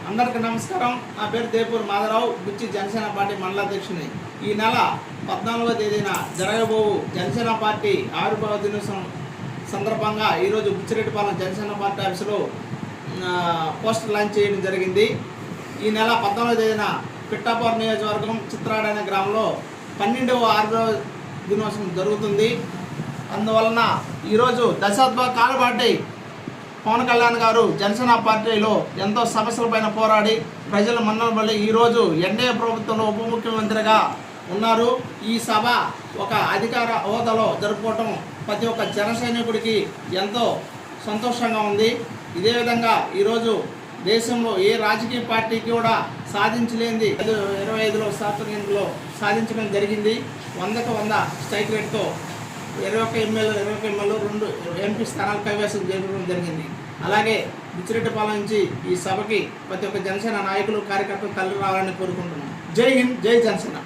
అందరికీ నమస్కారం. నా పేరు దేపూర్ మాధవరావు, బుచ్చి జనసేన పార్టీ మండల అధ్యక్షుని. ఈ నెల 14వ తేదీన జరగబోవు జనసేన పార్టీ ఆవిర్భావ దినోత్సవం సందర్భంగా ఈరోజు బుచ్చిరెడ్డిపాలెం జనసేన పార్టీ ఆఫీసులో పోస్టర్ లాంచ్ చేయడం జరిగింది. ఈ నెల 14వ తేదీన పిఠాపురం నియోజకవర్గం చిత్రాడ అనే గ్రామంలో 12వ ఆవిర్భావ దినోత్సవం జరుగుతుంది. అందువలన ఈరోజు దశాబ్ద కాలపాటి పవన్ కళ్యాణ్ గారు జనసేన పార్టీలో ఎంతో సమస్యలపైన పోరాడి ప్రజల మన్నన వల్ల ఈరోజు ఎన్డీఏ ప్రభుత్వంలో ఉప ముఖ్యమంత్రిగా ఉన్నారు. ఈ సభ ఒక అధికార హోదాలో జరుపుకోవటం ప్రతి ఒక్క జన సైనికుడికి ఎంతో సంతోషంగా ఉంది. ఇదే విధంగా ఈరోజు దేశంలో ఏ రాజకీయ పార్టీకి కూడా సాధించలేనిది 25లో శాసనసభలో సాధించడం జరిగింది. 100కు 100 స్ట్రైక్ రేట్తో 21 ఎమ్మెల్యేలు 2 ఎంపీ స్థానాలు కైవసం చేయడం జరిగింది. అలాగే బుచ్చిరెడ్డిపాలెం నుంచి ఈ సభకి ప్రతి ఒక్క జనసేన నాయకులు కార్యకర్తలు తల్లి రావాలని కోరుకుంటున్నాం. జై హింద్, జై జనసేన.